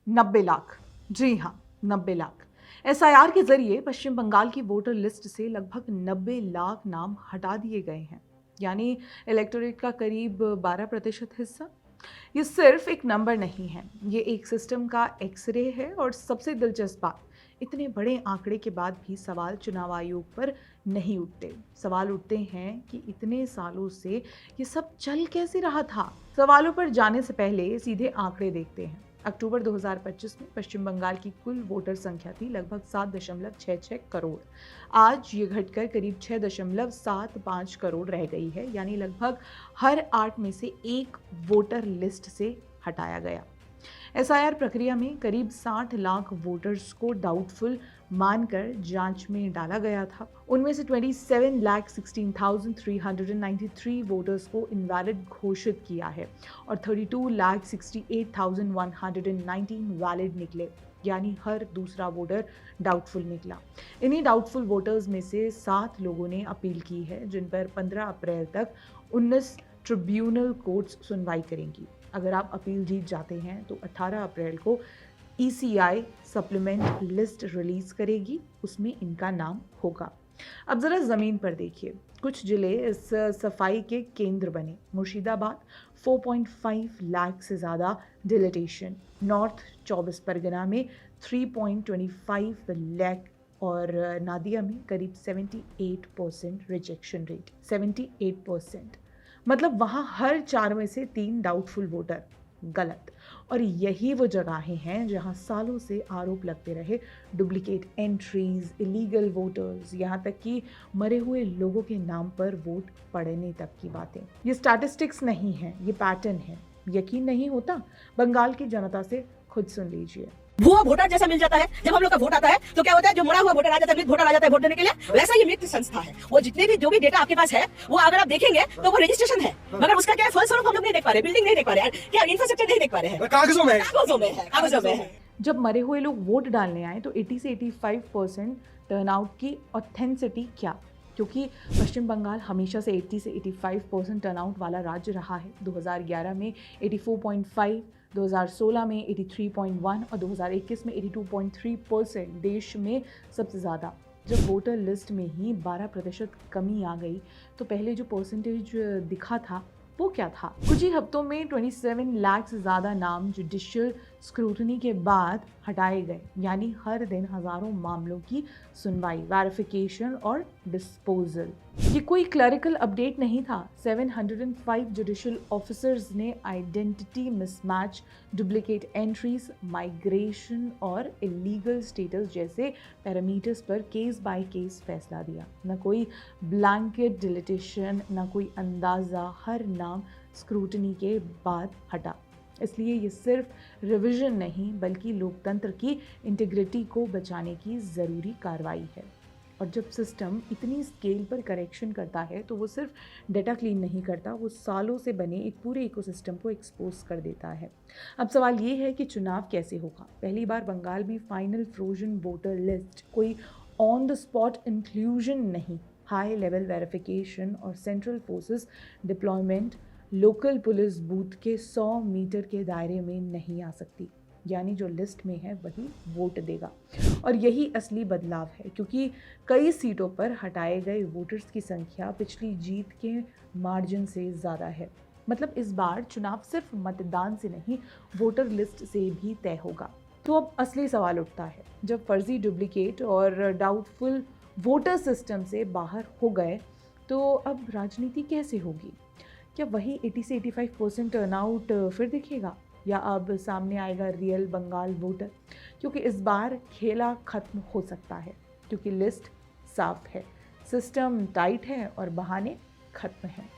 90 लाख। जी हाँ, 90 लाख। एसआईआर के जरिए पश्चिम बंगाल की वोटर लिस्ट से लगभग 90 लाख नाम हटा दिए गए हैं, यानी इलेक्टोरेट का करीब 12% हिस्सा। ये सिर्फ एक नंबर नहीं है, ये एक सिस्टम का एक्सरे है। और सबसे दिलचस्प बात, इतने बड़े आंकड़े के बाद भी सवाल चुनाव आयोग पर नहीं उठते। सवाल उठते हैं कि इतने सालों से ये सब चल कैसे रहा था। सवालों पर जाने से पहले सीधे आंकड़े देखते हैं। अक्टूबर 2025 में पश्चिम बंगाल की कुल वोटर संख्या थी लगभग 7.66 करोड़। आज ये घटकर करीब 6.75 करोड़ रह गई है, यानी लगभग हर 8 में से एक वोटर लिस्ट से हटाया गया। एसआईआर प्रक्रिया में करीब 60 लाख वोटर्स को डाउटफुल मानकर जांच में डाला गया था। उनमें से 27,16,393 वोटर्स को इनवैलिड घोषित किया है और 32,68,119 वैलिड निकले, यानी हर दूसरा वोटर डाउटफुल निकला। इन्हीं डाउटफुल वोटर्स में से 7 लोगों ने अपील की है, जिन पर 15 अप्रैल तक 19 ट्रिब्यूनल कोर्ट्स सुनवाई करेंगी। अगर आप अपील जीत जाते हैं तो 18 अप्रैल को ईसीआई सप्लीमेंट लिस्ट रिलीज करेगी, उसमें इनका नाम होगा। अब जरा जमीन पर देखिए, कुछ जिले इस सफाई के केंद्र बने। मुर्शिदाबाद 4.5 लाख से ज़्यादा डिलिटेशन, नॉर्थ 24 परगना में 3.25 लाख और नादिया में करीब 78% रिजेक्शन रेट। 78%, मतलब वहाँ हर 4 में से 3 डाउटफुल वोटर। गलत। और यही वो जगहें हैं जहाँ सालों से आरोप लगते रहे, डुप्लीकेट एंट्रीज, इलीगल वोटर्स, यहाँ तक कि मरे हुए लोगों के नाम पर वोट पड़ने तक की बातें। ये स्टैटिस्टिक्स नहीं है, ये पैटर्न है। यकीन नहीं होता? बंगाल की जनता से खुद सुन लीजिए। भुआ वोटर जैसा मिल जाता है। जब हम लोग का वोट आता है तो क्या होता है, जो मरा हुआ वोटर आ जाता है, वोटर आ जाता है वोट देने के लिए। वैसा ही मृत संस्था है। वो जितने भी जो भी डेटा आपके पास है, वो अगर आप देखेंगे तो वो रजिस्ट्रेशन है, मगर उसका क्या फलस्वरूप हम लोग नहीं देख पा रहे, बिल्डिंग नहीं देख पा रहे, क्या इंफ्रास्ट्रक्चर नहीं देख पा रहे हैं, कागजों में है। जब मरे हुए लोग वोट डालने आए तो 80 से 85% टर्नआउट की ऑथेंटिसिटी क्या? क्योंकि पश्चिम बंगाल हमेशा से 80 से 85% टर्नआउट वाला राज्य रहा है। 2011 में 84.5, 2016 में 83.1 और 2021 में 82.3% देश में सबसे ज़्यादा। जब वोटर लिस्ट में ही 12% कमी आ गई तो पहले जो परसेंटेज दिखा था वो क्या था? कुछ ही हफ्तों में 27 लाख से ज़्यादा नाम जुडिशियल स्क्रूटनी के बाद हटाए गए, यानी हर दिन हज़ारों मामलों की सुनवाई, वेरिफिकेशन और डिस्पोजल। ये कोई क्लरिकल अपडेट नहीं था। 705 जुडिशियल ऑफिसर्स ने identity mismatch, duplicate entries, migration और इलीगल स्टेटस जैसे पैरामीटर्स पर केस बाय केस फैसला दिया। न कोई ब्लैंकेट डिलीटेशन, न कोई अंदाज़ा, हर नाम स्क्रूटनी के बाद हटा। इसलिए ये सिर्फ रिवीजन नहीं, बल्कि लोकतंत्र की इंटीग्रिटी को बचाने की ज़रूरी कार्रवाई है। और जब सिस्टम इतनी स्केल पर करेक्शन करता है तो वो सिर्फ डेटा क्लीन नहीं करता, वो सालों से बने एक पूरे इकोसिस्टम को एक्सपोज कर देता है। अब सवाल ये है कि चुनाव कैसे होगा? पहली बार बंगाल में फाइनल फ्रोजन वोटर लिस्ट, कोई ऑन द स्पॉट इंक्लूजन नहीं, हाई लेवल वेरिफिकेशन और central forces deployment local police booth के 100 मीटर के दायरे में नहीं आ सकती। यानी जो लिस्ट में है वही वोट देगा। और यही असली बदलाव है, क्योंकि कई सीटों पर हटाए गए वोटर्स की संख्या पिछली जीत के मार्जिन से ज़्यादा है। मतलब इस बार चुनाव सिर्फ मतदान से नहीं, वोटर लिस्ट से भी तय होगा। तो अब असली सवाल उठता है, जब फर्जी, डुप्लीकेट और डाउटफुल वोटर सिस्टम से बाहर हो गए तो अब राजनीति कैसे होगी? क्या वही 80 से 85% टर्नआउट फिर दिखेगा, या अब सामने आएगा रियल बंगाल वोटर? क्योंकि इस बार खेला खत्म हो सकता है, क्योंकि लिस्ट साफ है, सिस्टम टाइट है और बहाने खत्म हैं।